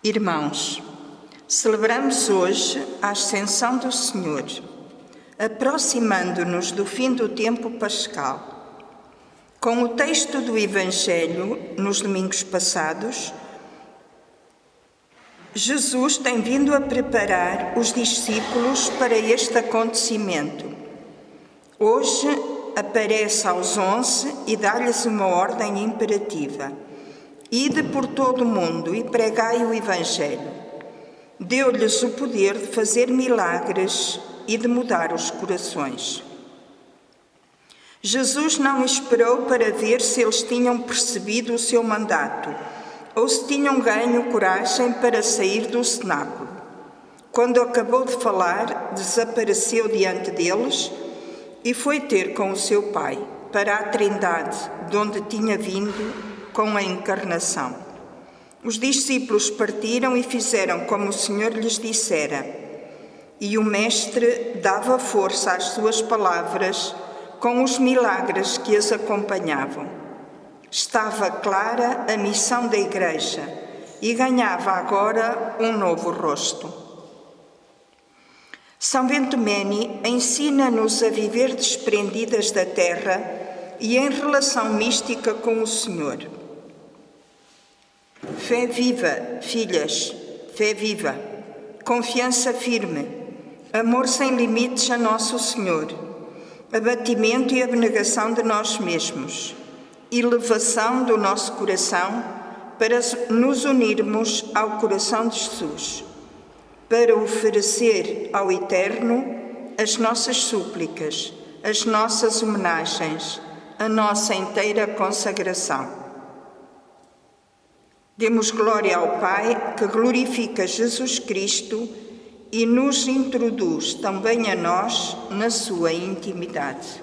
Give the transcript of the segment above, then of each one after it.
Irmãos, celebramos hoje a Ascensão do Senhor, aproximando-nos do fim do tempo pascal. Com o texto do Evangelho, nos domingos passados, Jesus tem vindo a preparar os discípulos para este acontecimento. Hoje aparece aos 11 e dá-lhes uma ordem imperativa: ide por todo o mundo e pregai o Evangelho. Deu-lhes o poder de fazer milagres e de mudar os corações. Jesus não esperou para ver se eles tinham percebido o seu mandato ou se tinham ganho coragem para sair do cenáculo. Quando acabou de falar, desapareceu diante deles e foi ter com o seu Pai, para a Trindade, de onde tinha vindo com a encarnação. Os discípulos partiram e fizeram como o Senhor lhes dissera, e o Mestre dava força às suas palavras com os milagres que as acompanhavam. Estava clara a missão da Igreja e ganhava agora um novo rosto. São Bento Meni ensina-nos a viver desprendidas da terra e em relação mística com o Senhor. Fé viva, filhas, fé viva, confiança firme, amor sem limites a Nosso Senhor, abatimento e abnegação de nós mesmos, elevação do nosso coração para nos unirmos ao coração de Jesus, para oferecer ao Eterno as nossas súplicas, as nossas homenagens, a nossa inteira consagração. Demos glória ao Pai, que glorifica Jesus Cristo e nos introduz também a nós na sua intimidade.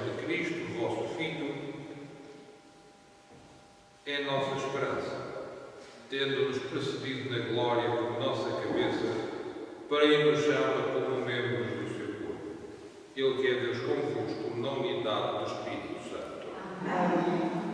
de Cristo, vosso Filho, é nossa esperança, tendo-nos precedido na glória como nossa cabeça, para ir-nos como membros do seu corpo. Ele que é Deus convosco, na unidade do Espírito Santo. Amém.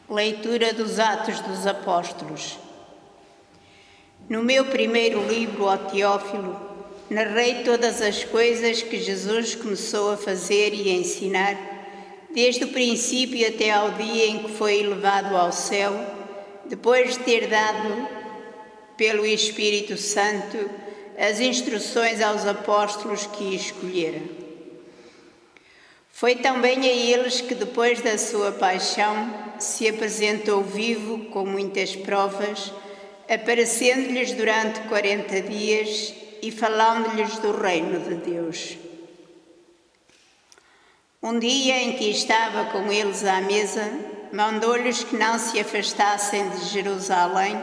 Leitura dos Atos dos Apóstolos. No meu primeiro livro, ó Teófilo, narrei todas as coisas que Jesus começou a fazer e a ensinar, desde o princípio até ao dia em que foi elevado ao céu, depois de ter dado, pelo Espírito Santo, as instruções aos apóstolos que escolhera. Foi também a eles que, depois da sua paixão, se apresentou vivo com muitas provas, aparecendo-lhes durante 40 dias e falando-lhes do reino de Deus. Um dia em que estava com eles à mesa, mandou-lhes que não se afastassem de Jerusalém,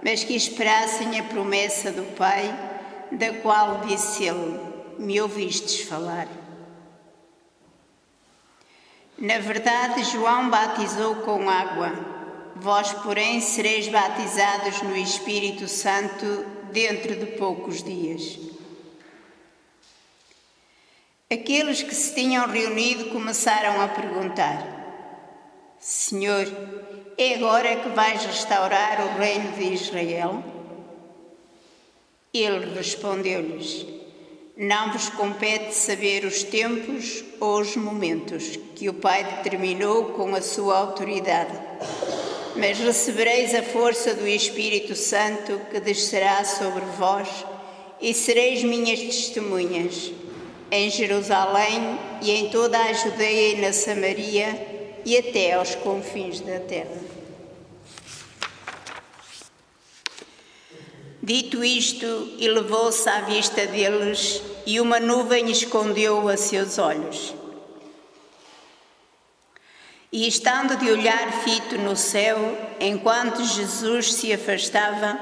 mas que esperassem a promessa do Pai, da qual disse ele: me ouvistes falar. Na verdade, João batizou com água, vós, porém, sereis batizados no Espírito Santo dentro de poucos dias. Aqueles que se tinham reunido começaram a perguntar: Senhor, é agora que vais restaurar o reino de Israel? Ele respondeu-lhes: não vos compete saber os tempos ou os momentos que o Pai determinou com a sua autoridade, mas recebereis a força do Espírito Santo que descerá sobre vós e sereis minhas testemunhas em Jerusalém e em toda a Judeia e na Samaria e até aos confins da terra. Dito isto, elevou-se à vista deles e uma nuvem escondeu a seus olhos. E estando de olhar fito no céu, enquanto Jesus se afastava,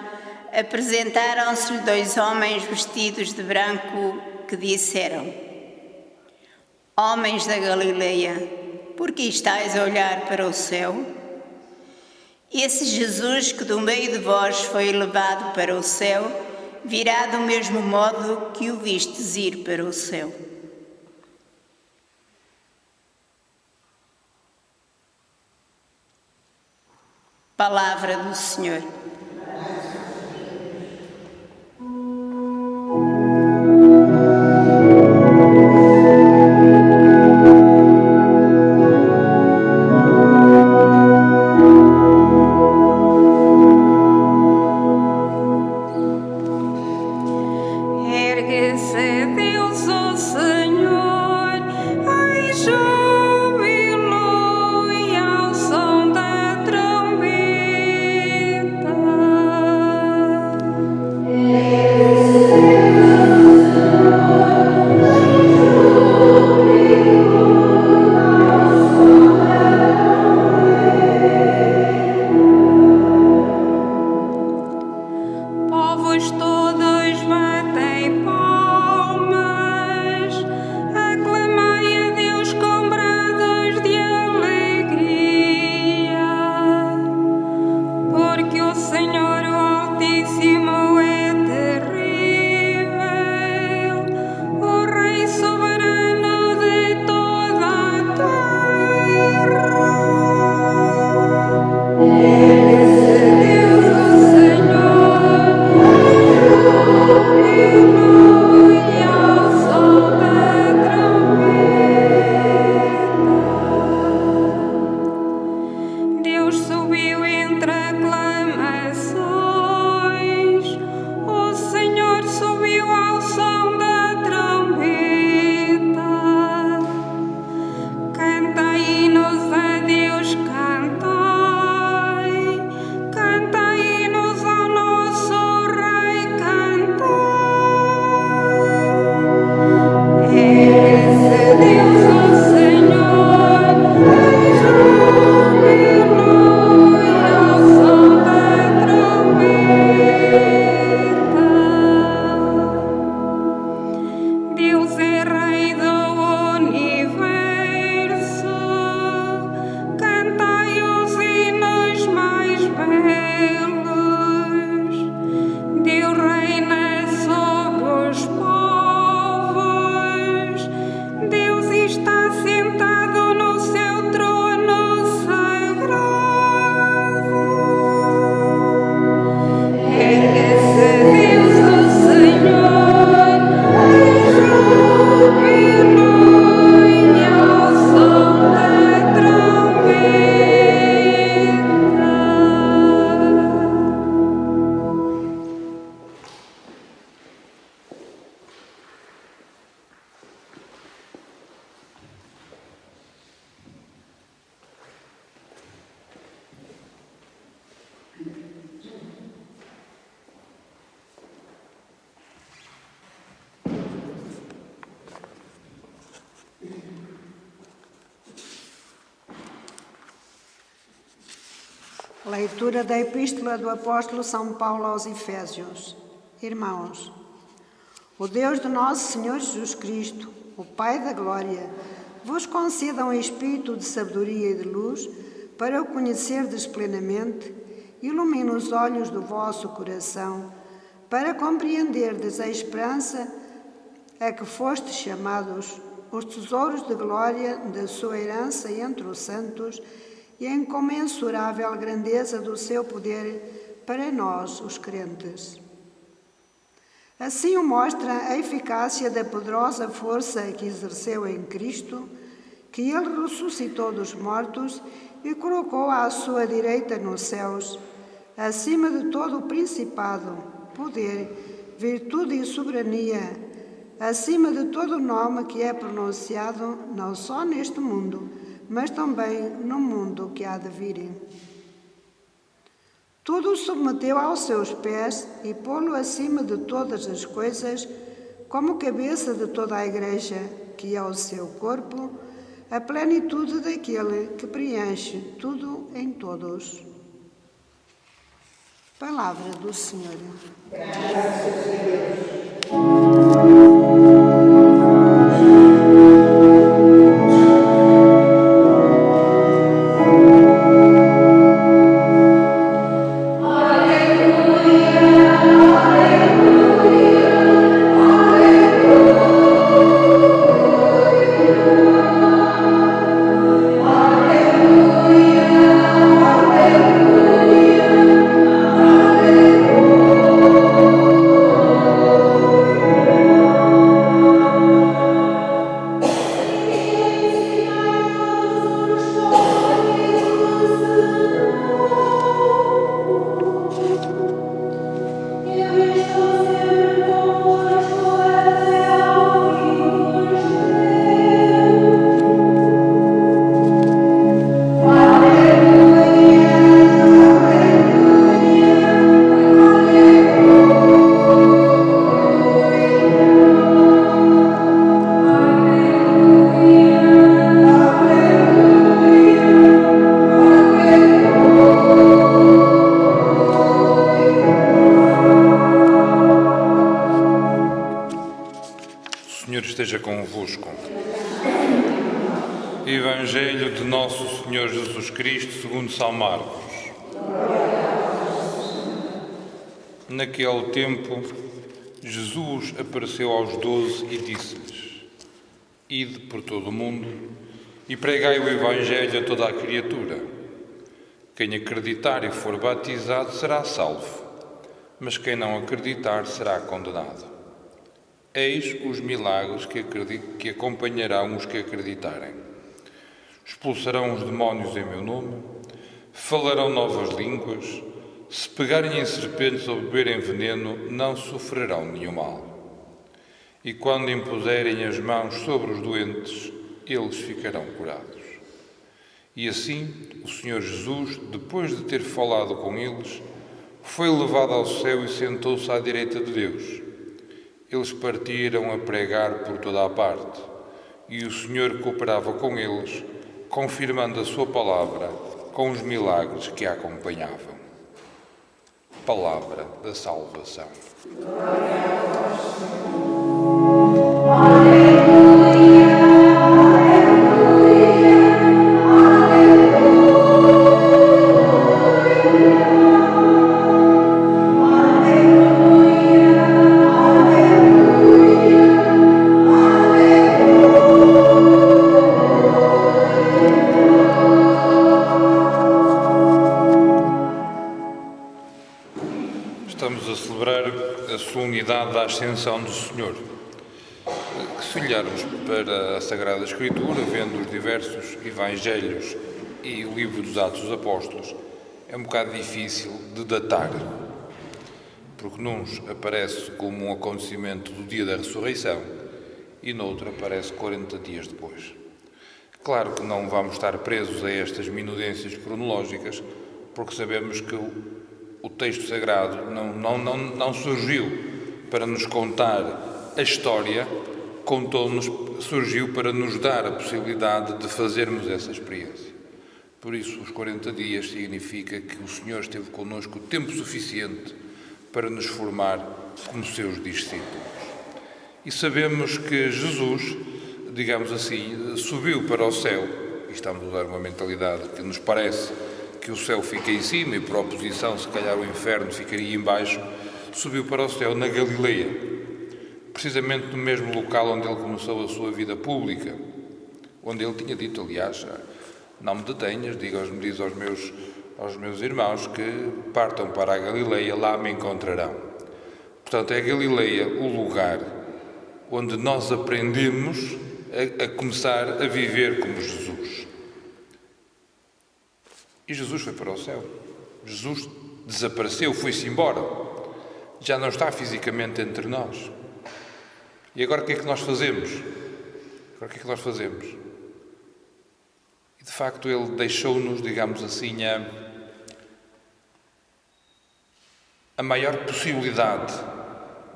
apresentaram-se-lhe 2 homens vestidos de branco que disseram: Homens da Galileia, por que estáis a olhar para o céu? Esse Jesus que do meio de vós foi elevado para o céu, virá do mesmo modo que o vistes ir para o céu. Palavra do Senhor. Júbilo e ao som da trombeta. Leitura da Epístola do Apóstolo São Paulo aos Efésios. Irmãos, o Deus de nosso Senhor Jesus Cristo, o Pai da Glória, vos conceda um espírito de sabedoria e de luz para o conhecerdes plenamente, ilumine os olhos do vosso coração, para compreenderdes a esperança a que fostes chamados, os tesouros de glória da sua herança entre os santos e a incomensurável grandeza do seu poder para nós, os crentes. Assim o mostra a eficácia da poderosa força que exerceu em Cristo, que ele ressuscitou dos mortos e colocou à sua direita nos céus, acima de todo o principado, poder, virtude e soberania, acima de todo o nome que é pronunciado não só neste mundo, mas também no mundo que há de vir. Tudo o submeteu aos seus pés e pô-lo acima de todas as coisas, como cabeça de toda a Igreja, que é o seu corpo, a plenitude daquele que preenche tudo em todos. Palavra do Senhor. Graças a Deus. Esteja convosco. Evangelho de Nosso Senhor Jesus Cristo segundo São Marcos. Naquele tempo, Jesus apareceu aos 12 e disse-lhes: Ide por todo o mundo e pregai o Evangelho a toda a criatura. Quem acreditar e for batizado será salvo, mas quem não acreditar será condenado. Eis os milagres que acompanharão os que acreditarem. Expulsarão os demónios em meu nome, falarão novas línguas, se pegarem em serpentes ou beberem veneno, não sofrerão nenhum mal. E quando impuserem as mãos sobre os doentes, eles ficarão curados. E assim, o Senhor Jesus, depois de ter falado com eles, foi levado ao céu e sentou-se à direita de Deus. Eles partiram a pregar por toda a parte, e o Senhor cooperava com eles, confirmando a sua palavra com os milagres que a acompanhavam. Palavra da salvação. Glória a vós, Senhor. Aleluia, aleluia, aleluia. Estamos a celebrar a solenidade da Ascensão do Senhor. Que se olharmos para a Sagrada Escritura, vendo os diversos Evangelhos e o livro dos Atos dos Apóstolos, é um bocado difícil de datar, porque nuns aparece como um acontecimento do dia da ressurreição e noutro aparece 40 dias depois. Claro que não vamos estar presos a estas minudências cronológicas, porque sabemos que o texto sagrado não surgiu para nos contar a história, surgiu para nos dar a possibilidade de fazermos essa experiência. Por isso, os 40 dias significa que o Senhor esteve connosco tempo suficiente para nos formar como seus discípulos. E sabemos que Jesus, digamos assim, subiu para o céu, e estamos a usar uma mentalidade que nos parece que o céu fica em cima e, por oposição, se calhar o inferno ficaria em baixo, subiu para o céu na Galileia, precisamente no mesmo local onde ele começou a sua vida pública, onde ele tinha dito, aliás, não me detenhas, diz aos meus irmãos que partam para a Galileia, lá me encontrarão. Portanto, é a Galileia o lugar onde nós aprendemos a começar a viver como Jesus. E Jesus foi para o céu. Jesus desapareceu, foi-se embora. Já não está fisicamente entre nós. E agora o que é que nós fazemos? E de facto ele deixou-nos, digamos assim, a maior possibilidade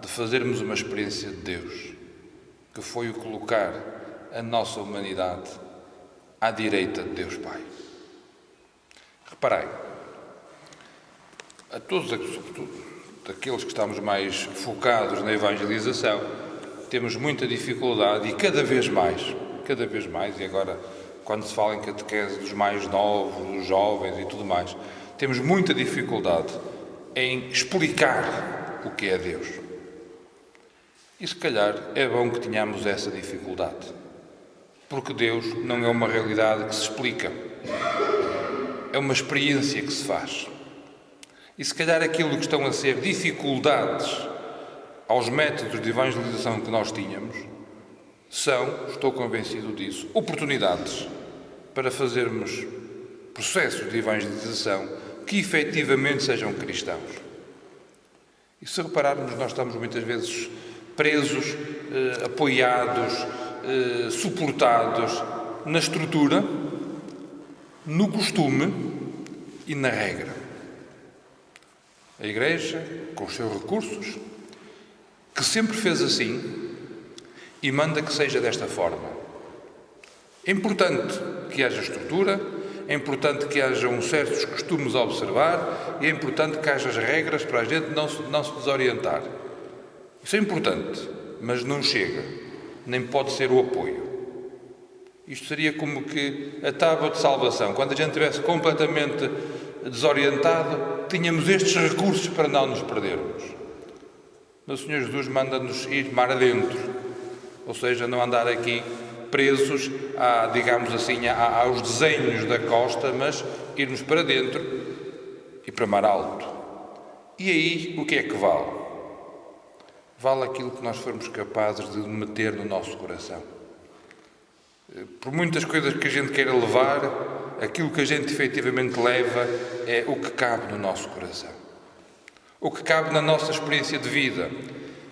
de fazermos uma experiência de Deus, que foi o colocar a nossa humanidade à direita de Deus Pai. Reparem, a todos, sobretudo daqueles que estamos mais focados na evangelização, temos muita dificuldade e cada vez mais, e agora quando se fala em catequese dos mais novos, dos jovens e tudo mais, temos muita dificuldade em explicar o que é Deus. E se calhar é bom que tenhamos essa dificuldade, porque Deus não é uma realidade que se explica, é uma experiência que se faz. E se calhar aquilo que estão a ser dificuldades aos métodos de evangelização que nós tínhamos, são, estou convencido disso, oportunidades para fazermos processos de evangelização que efetivamente sejam cristãos. E se repararmos, nós estamos muitas vezes presos, apoiados, suportados na estrutura, no costume e na regra. A Igreja, com os seus recursos, que sempre fez assim e manda que seja desta forma. É importante que haja estrutura, é importante que haja certos costumes a observar e é importante que haja as regras para a gente não se desorientar. Isso é importante, mas não chega, nem pode ser o apoio. Isto seria como que a tábua de salvação, quando a gente estivesse completamente desorientado, tínhamos estes recursos para não nos perdermos. Mas o Senhor Jesus manda-nos ir mar adentro, ou seja, não andar aqui presos, digamos assim, aos desenhos da costa, mas irmos para dentro e para mar alto. E aí, o que é que vale? Vale aquilo que nós formos capazes de meter no nosso coração. Por muitas coisas que a gente queira levar, aquilo que a gente efetivamente leva é o que cabe no nosso coração. O que cabe na nossa experiência de vida,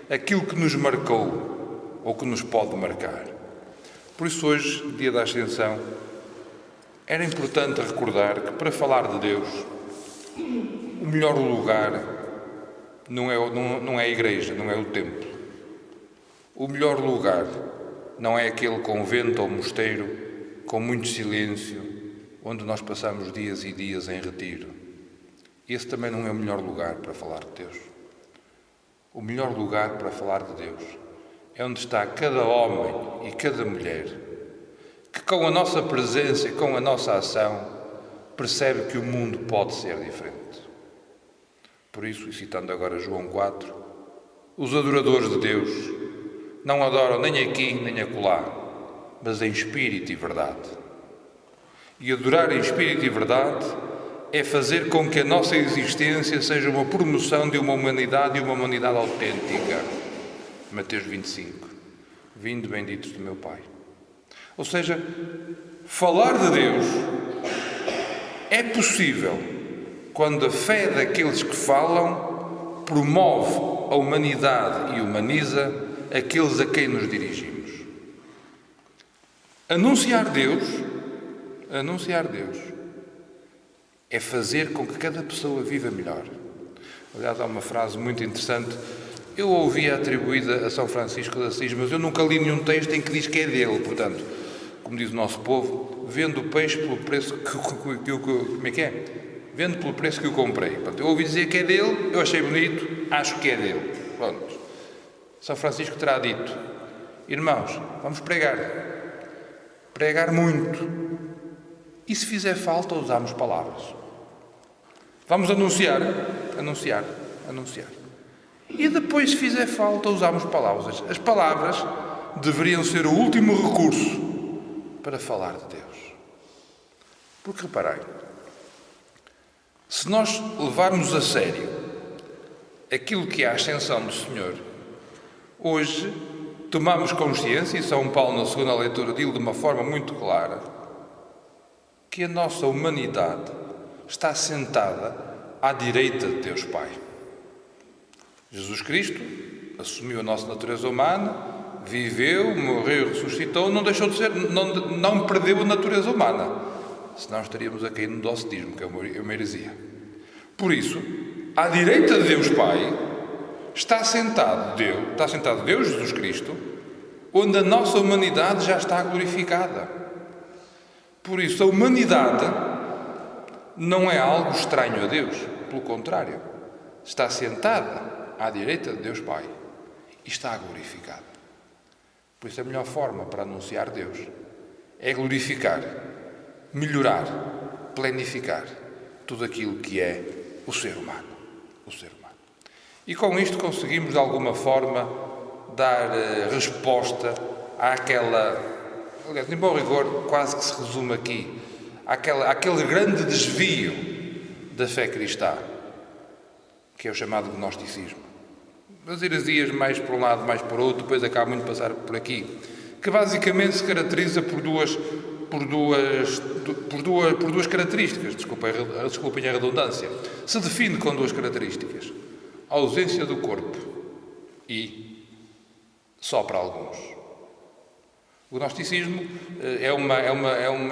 aquilo que nos marcou ou que nos pode marcar. Por isso hoje, dia da Ascensão, era importante recordar que para falar de Deus, o melhor lugar não é a igreja, não é o templo. O melhor lugar não é aquele convento ou mosteiro com muito silêncio, onde nós passamos dias e dias em retiro. Esse também não é o melhor lugar para falar de Deus. O melhor lugar para falar de Deus é onde está cada homem e cada mulher que, com a nossa presença e com a nossa ação, percebe que o mundo pode ser diferente. Por isso, e citando agora João 4, os adoradores de Deus não adoram nem aqui nem acolá, mas em espírito e verdade. E adorar em espírito e verdade é fazer com que a nossa existência seja uma promoção de uma humanidade e uma humanidade autêntica. Mateus 25. Vinde benditos do meu Pai. Ou seja, falar de Deus é possível quando a fé daqueles que falam promove a humanidade e humaniza aqueles a quem nos dirigimos. Anunciar Deus é fazer com que cada pessoa viva melhor. Aliás, há uma frase muito interessante, eu ouvi atribuída a São Francisco de Assis, mas eu nunca li nenhum texto em que diz que é dele, portanto, como diz o nosso povo, vendo o peixe pelo preço como é que é? Vendo pelo preço que o comprei. Pronto, eu ouvi dizer que é dele, eu achei bonito, acho que é dele. Pronto. São Francisco terá dito: irmãos, vamos pregar. Pregar muito. E se fizer falta, usamos palavras. Vamos anunciar. E depois, se fizer falta, usamos palavras. As palavras deveriam ser o último recurso para falar de Deus. Porque reparei, se nós levarmos a sério aquilo que é a ascensão do Senhor, hoje tomamos consciência, e São Paulo, na segunda leitura, diz de uma forma muito clara, que a nossa humanidade está sentada à direita de Deus Pai. Jesus Cristo assumiu a nossa natureza humana, viveu, morreu, ressuscitou, não deixou de ser, não perdeu a natureza humana. Senão estaríamos a cair no docetismo, que é uma heresia. Por isso, à direita de Deus Pai, está sentado Deus, Jesus Cristo, onde a nossa humanidade já está glorificada. Por isso, a humanidade não é algo estranho a Deus, pelo contrário, está sentada à direita de Deus Pai e está glorificada. Por isso, a melhor forma para anunciar Deus é glorificar, melhorar, planificar tudo aquilo que é o ser humano. E com isto conseguimos, de alguma forma, dar resposta àquela, aliás, em bom rigor, quase que se resume aqui, àquele grande desvio da fé cristã, que é o chamado gnosticismo. As heresias mais por um lado, mais por outro, depois acaba muito de passar por aqui, que basicamente se caracteriza por duas características, desculpem a redundância. Se define com duas características: a ausência do corpo e só para alguns. O gnosticismo é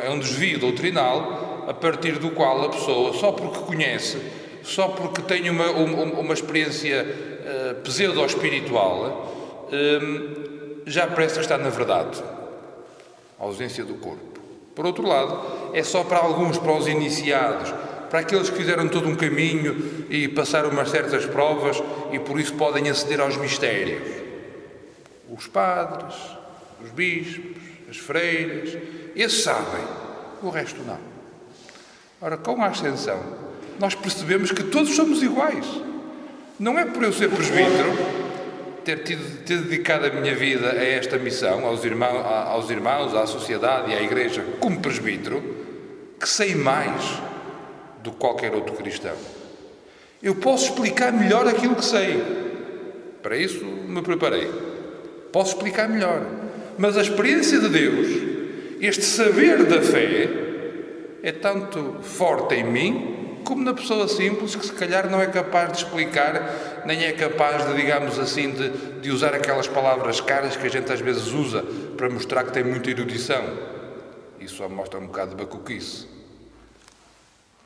um desvio doutrinal a partir do qual a pessoa, só porque conhece, só porque tem uma experiência pseudo-espiritual, já parece que está na verdade. A ausência do corpo. Por outro lado, é só para alguns, para os iniciados, para aqueles que fizeram todo um caminho e passaram umas certas provas e por isso podem aceder aos mistérios. Os padres, os bispos, as freiras, esses sabem, o resto não. Ora, com a ascensão, nós percebemos que todos somos iguais. Não é por eu ser presbítero, ter dedicado a minha vida a esta missão, aos irmãos, à sociedade e à Igreja, como presbítero, que sei mais do que qualquer outro cristão. Eu posso explicar melhor aquilo que sei. Para isso me preparei. Posso explicar melhor. Mas a experiência de Deus, este saber da fé, é tanto forte em mim, como na pessoa simples, que se calhar não é capaz de explicar, nem é capaz de, digamos assim, de usar aquelas palavras caras que a gente às vezes usa para mostrar que tem muita erudição. Isso só mostra um bocado de bacuquice.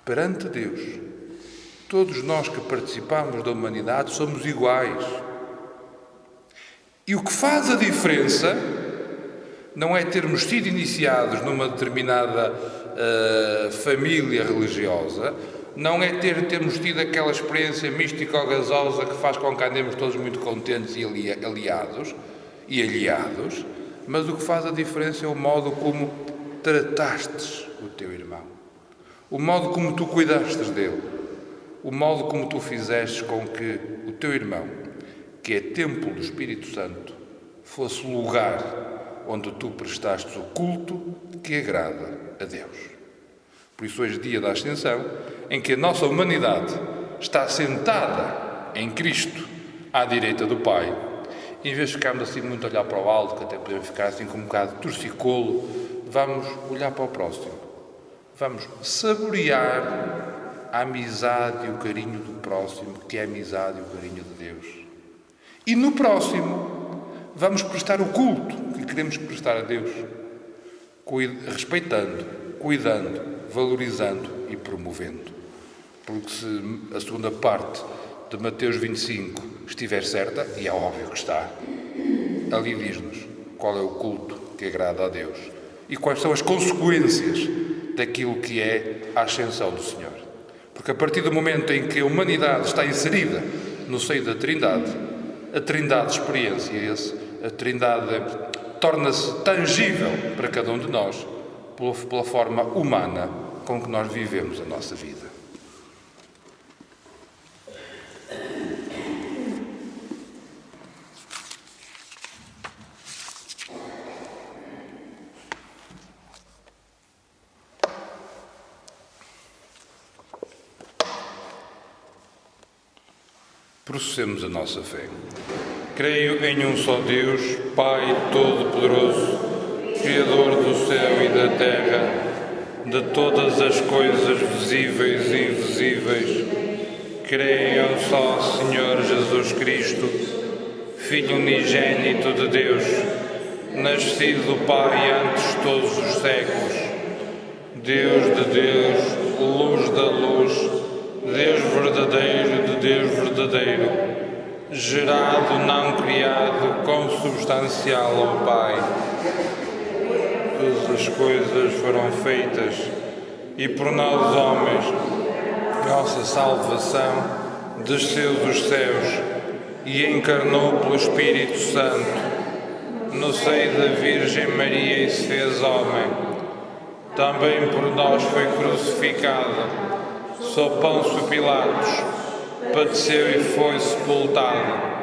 Perante Deus, todos nós que participamos da humanidade somos iguais. E o que faz a diferença não é termos sido iniciados numa determinada família religiosa, não é termos tido aquela experiência místico-gasosa que faz com que andemos todos muito contentes e aliados, mas o que faz a diferença é o modo como tratastes o teu irmão, o modo como tu cuidastes dele, o modo como tu fizeste com que o teu irmão, que é templo do Espírito Santo, fosse o lugar onde tu prestastes o culto que agrada a Deus. Por isso hoje é dia da Ascensão, em que a nossa humanidade está sentada em Cristo, à direita do Pai. Em vez de ficarmos assim muito a olhar para o alto, que até podemos ficar assim com um bocado de torcicolo, vamos olhar para o próximo. Vamos saborear a amizade e o carinho do próximo, que é a amizade e o carinho de Deus. E no próximo, vamos prestar o culto que queremos prestar a Deus, respeitando, cuidando, valorizando e promovendo. Porque se a segunda parte de Mateus 25 estiver certa, e é óbvio que está, ali diz-nos qual é o culto que agrada a Deus. e quais são as consequências daquilo que é a ascensão do Senhor. Porque a partir do momento em que a humanidade está inserida no seio da Trindade, a Trindade experiencia-se, a Trindade torna-se tangível para cada um de nós pela forma humana com que nós vivemos a nossa vida. Processemos a nossa fé. Creio em um só Deus, Pai Todo-Poderoso, Criador do céu e da terra, de todas as coisas visíveis e invisíveis. Creio em um só Senhor Jesus Cristo, Filho unigênito de Deus, nascido do Pai antes de todos os séculos, Deus de Deus, luz da luz, Deus verdadeiro de Deus verdadeiro, gerado, não criado, consubstancial ao Pai. Todas as coisas foram feitas e por nós homens, nossa salvação, desceu dos céus e encarnou pelo Espírito Santo, no seio da Virgem Maria e se fez homem. Também por nós foi crucificado, sob Pôncio Pilatos, padeceu e foi sepultado.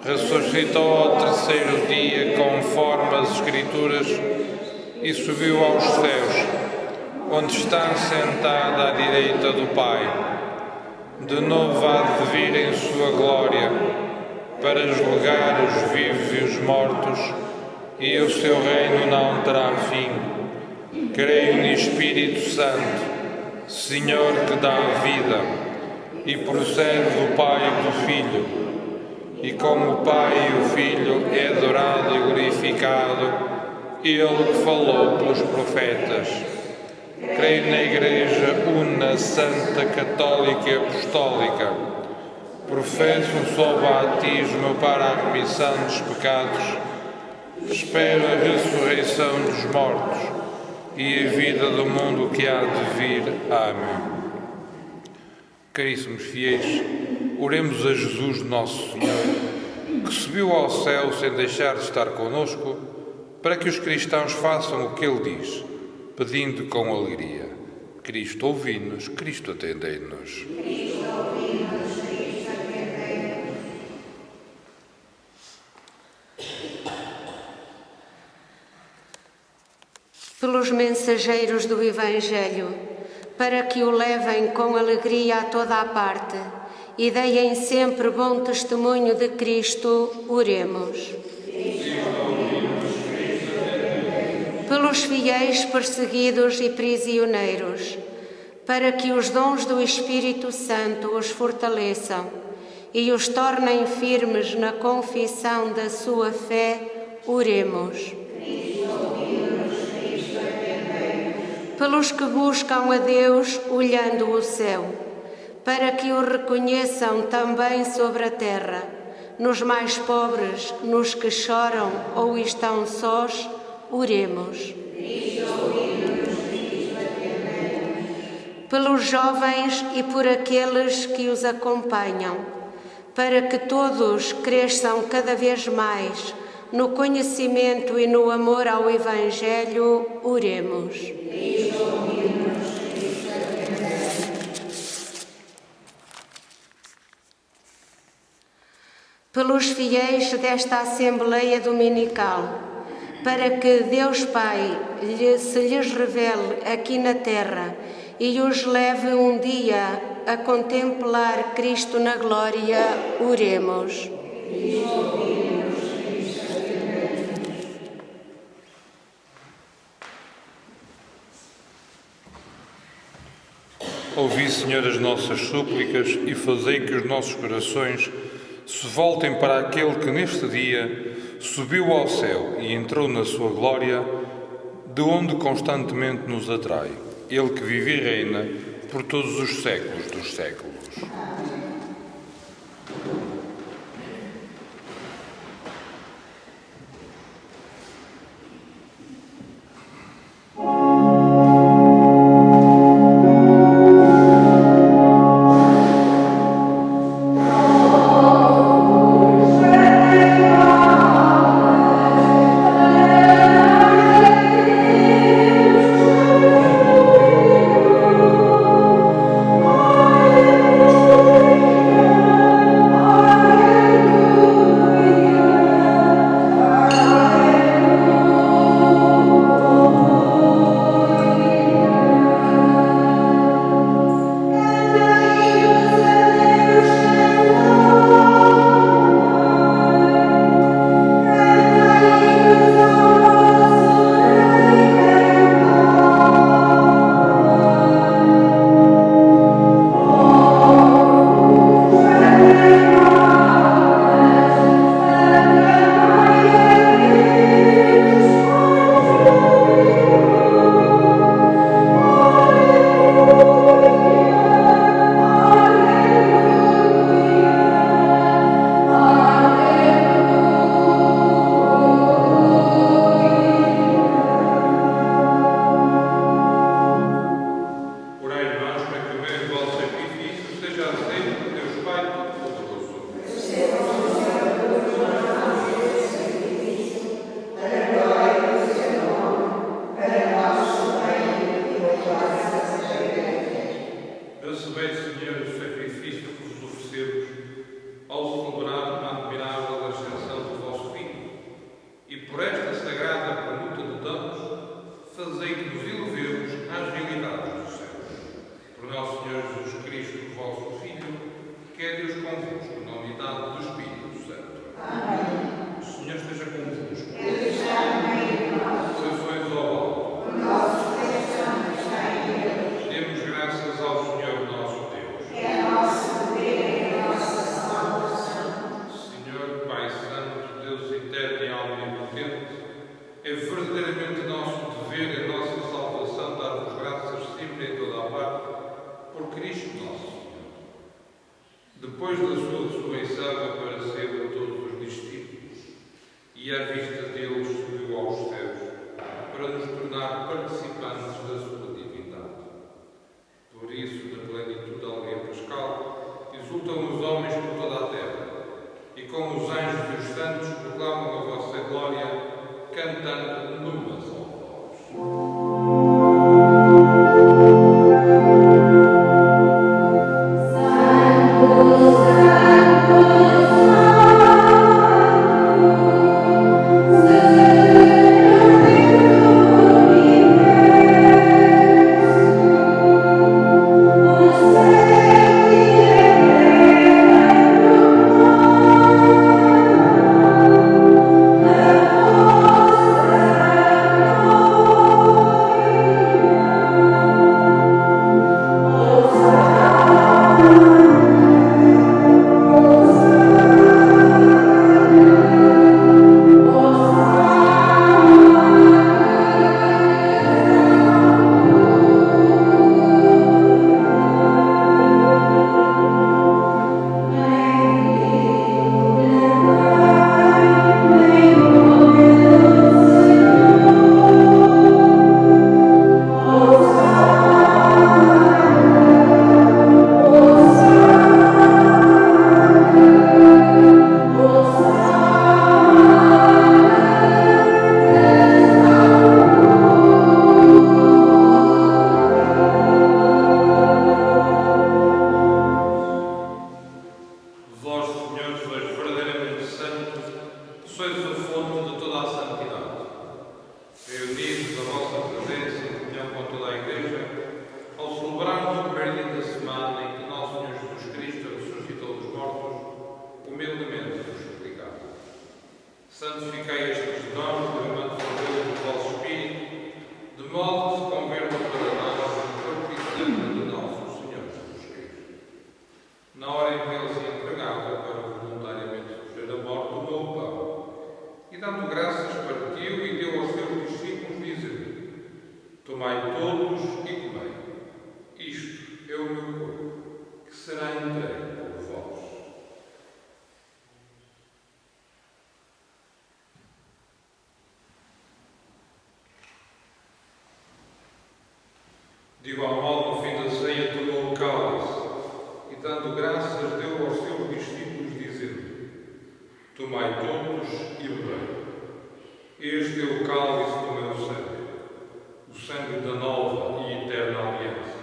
Ressuscitou ao terceiro dia, conforme as Escrituras, e subiu aos céus, onde está sentado à direita do Pai. De novo há de vir em sua glória, para julgar os vivos e os mortos, e o seu reino não terá fim. Creio no Espírito Santo, Senhor que dá a vida, e procede do Pai e do Filho, e como o Pai e o Filho é adorado e glorificado, Ele que falou pelos profetas. Creio na Igreja una, santa, católica e apostólica. Professo um só batismo para a remissão dos pecados. Espero a ressurreição dos mortos e a vida do mundo que há de vir. Amém. Caríssimos fiéis, oremos a Jesus nosso Senhor, que subiu ao céu sem deixar de estar conosco, para que os cristãos façam o que Ele diz, pedindo com alegria. Cristo ouvi-nos, Cristo atendei-nos. Pelos mensageiros do Evangelho, para que o levem com alegria a toda a parte e deem sempre bom testemunho de Cristo, oremos. Pelos fiéis perseguidos e prisioneiros, para que os dons do Espírito Santo os fortaleçam e os tornem firmes na confissão da sua fé, oremos. Pelos que buscam a Deus olhando o céu, para que o reconheçam também sobre a terra, nos mais pobres, nos que choram ou estão sós, oremos. Pelos jovens e por aqueles que os acompanham, para que todos cresçam cada vez mais no conhecimento e no amor ao Evangelho, oremos. Pelos fiéis desta Assembleia Dominical, para que Deus Pai se lhes revele aqui na terra e os leve um dia a contemplar Cristo na glória, oremos. Ouvi, Senhor, as nossas súplicas e fazei que os nossos corações se voltem para aquele que neste dia subiu ao céu e entrou na sua glória, de onde constantemente nos atrai. Ele que vive e reina por todos os séculos dos séculos. por Cristo nosso Senhor. Depois da sua ressurreição apareceu a todos os discípulos e à vista deles subiu aos céus para nos tornar participantes da sua divindade. Por isso, na plenitude da alegria pascal, exultam os homens por toda a terra e com os anjos e os santos proclamam a vossa glória, cantando numa só voz. Santificai estes dons, derramando sobre eles o vosso Espírito, de modo que se convertam para nós no corpo e sangue de nosso Senhor Jesus Cristo. Na hora em que ele se entregava para voluntariamente sofrer a morte, tomou o pão e, dando graças, partiu e deu aos seus discípulos, dizendo: Tomai todos e comei. Isto é o meu corpo, que será entregue por vós. De igual modo, no fim da ceia, tomou o cálice e, dando graças, deu aos seus discípulos, dizendo: Tomai todos e bebei. Este é o cálice do meu sangue, o sangue da nova e eterna aliança,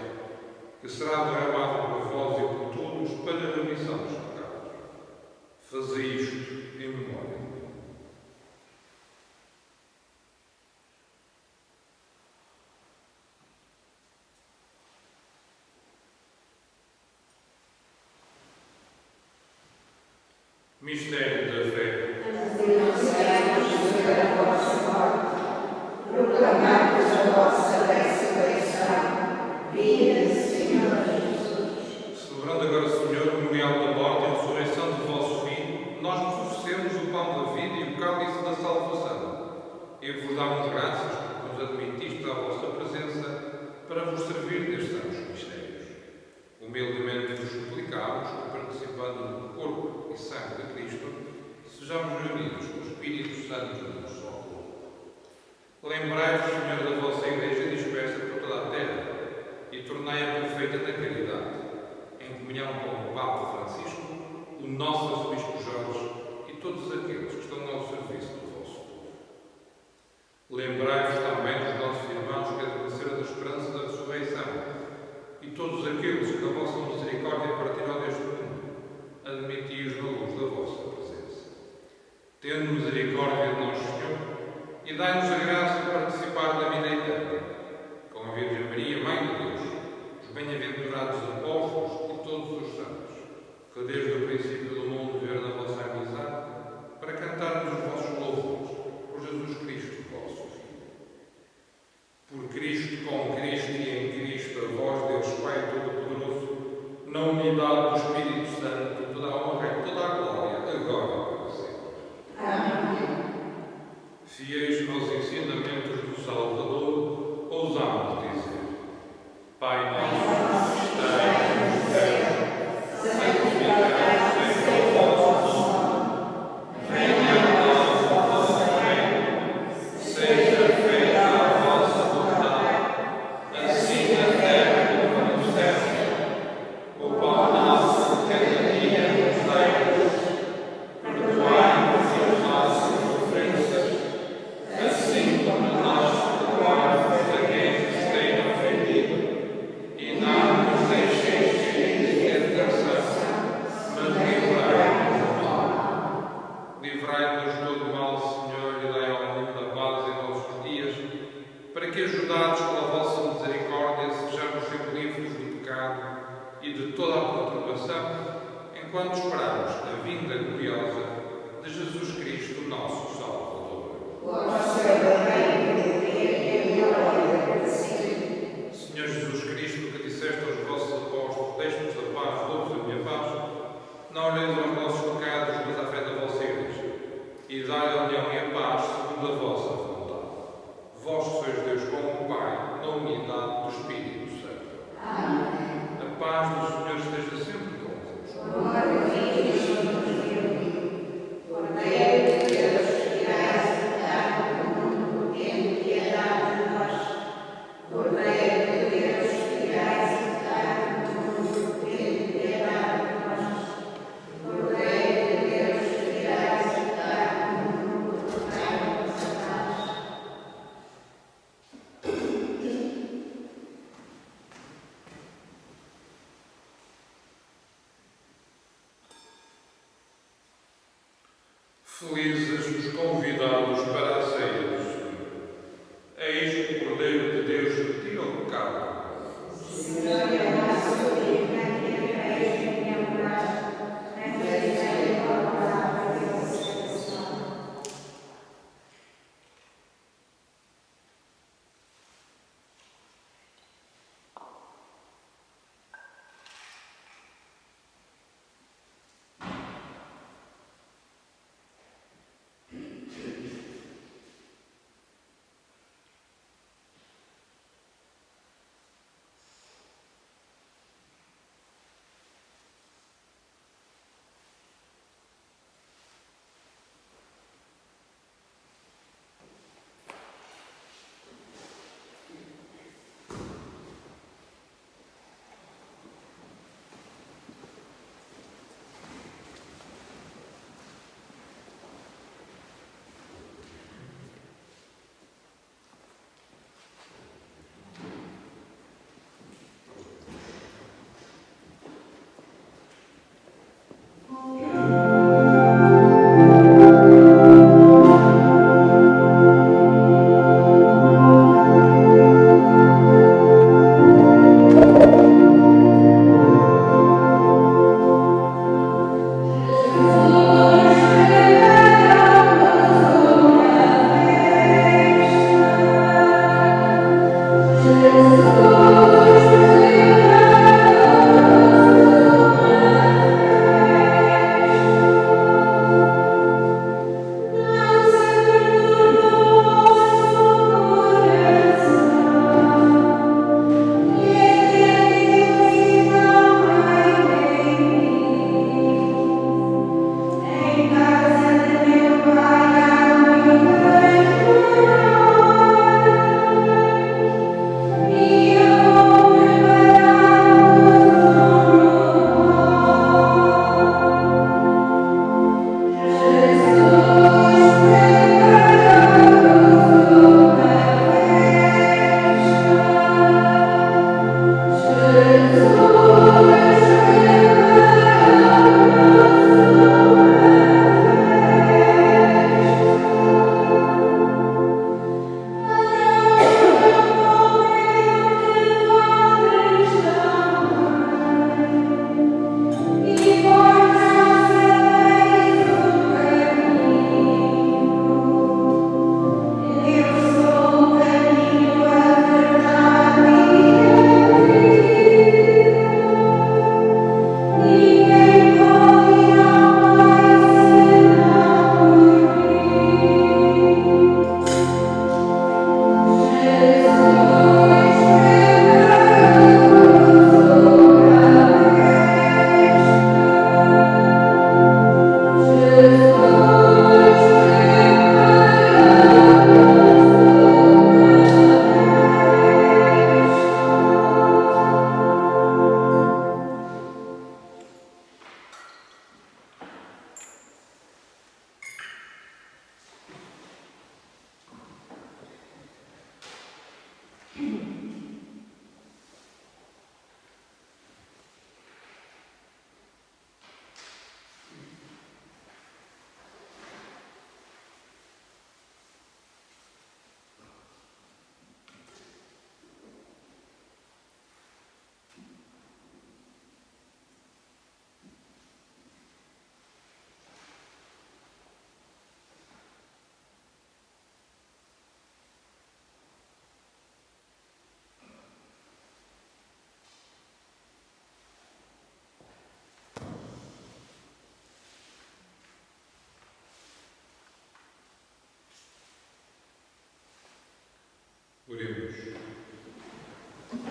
que será derramado por vós e por todos para a remissão dos pecados. Fazei isto em memória de mim. Mistério da fé. Anunciamos a vossa morte, proclamamos a vossa ressurreição. Vinde, Senhor Jesus. Celebrando agora, Senhor, o memorial da morte e ressurreição do vosso Filho, nós vos oferecemos o pão da vida e o cálice da salvação. E vos damos graças porque nos admitiste à vossa presença para vos servir nestes santos mistérios. Humildemente vos suplicamos que, participando do corpo e sangue de Cristo, sejamos reunidos com o Espírito Santo num só corpo. Lembrai-vos, Senhor, da vossa Igreja dispersa por toda a terra e tornai-a perfeita na caridade, em comunhão com o Papa Francisco, o nosso Arcebispo Jorge e todos aqueles que estão ao serviço do vosso povo. Lembrai-vos também dos nossos irmãos que adormeceram da esperança da ressurreição e todos aqueles que, na vossa misericórdia, partiram deste mundo, admiti-os na luz da vossa presença. Tendo misericórdia de nós, Senhor, e dai-nos a graça de participar da vida eterna, com a Virgem Maria, Mãe de Deus, os bem-aventurados apóstolos e todos os santos, que desde o princípio do mundo viveram na vossa amizade, para cantarmos os vossos louvores por Jesus Cristo, vosso Filho. Por Cristo, com Cristo e em Cristo, a vós, Deus Pai Todo-Poderoso, na unidade do Espírito Santo, toda a honra e toda a glória, agora e para sempre. Amém. Fiéis aos ensinamentos do Salvador, ousamos dizer: Pai nosso que estais coração enquanto esperamos a vinda gloriosa de Jesus Cristo, nosso Salvador. Senhor Jesus Cristo, que disseste aos vossos apóstolos: deixe-nos a paz, dou-vos a minha paz, não olheis aos nossos pecados, mas à fé da vossa Igreja, e dai a união e a paz segundo a vossa vontade. Vós que sois Deus com o Pai, na unidade do Espírito Santo. Amém. A paz do Senhor esteja sempre convosco. Felizes os convidados para a ceia do Senhor. Eis o Cordeiro de Deus que tira o pecado.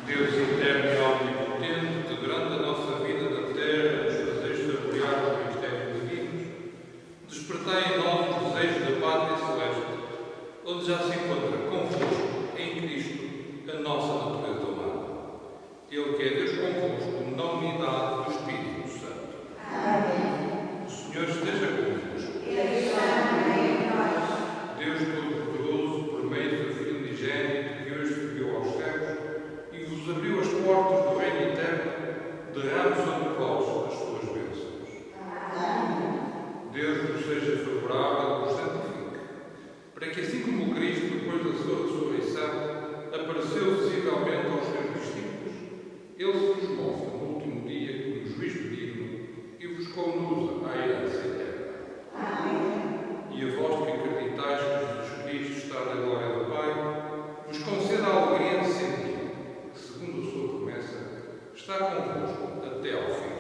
Deus eterno e omnipotente, que durante a nossa vida na terra nos fazeis saborear os mistérios divinos, despertai em nós o desejo da pátria celeste, onde já se encontra convosco em Cristo a nossa natureza humana. Ele que é Deus convosco na unidade do Espírito Santo. Amém. O Senhor esteja convosco. Ele está no meio de nós. Deus Todo-Poderoso, por meio do Filho unigênito que hoje subiu aos céus e vos abriu as portas do reino eterno, derrame sobre vós as suas bênçãos. Amém. Deus vos seja favorável e vos santifique, para que assim como Cristo, depois da sua ressurreição, apareceu visivelmente aos seus discípulos, Ele vos mostra no último dia como juiz digno e vos conduza à herança eterna. Amém. E a vós que acreditais que Jesus Cristo está na glória do Pai, vos conceda a alegria de sentir que, segundo a sua promessa, está convosco até ao fim.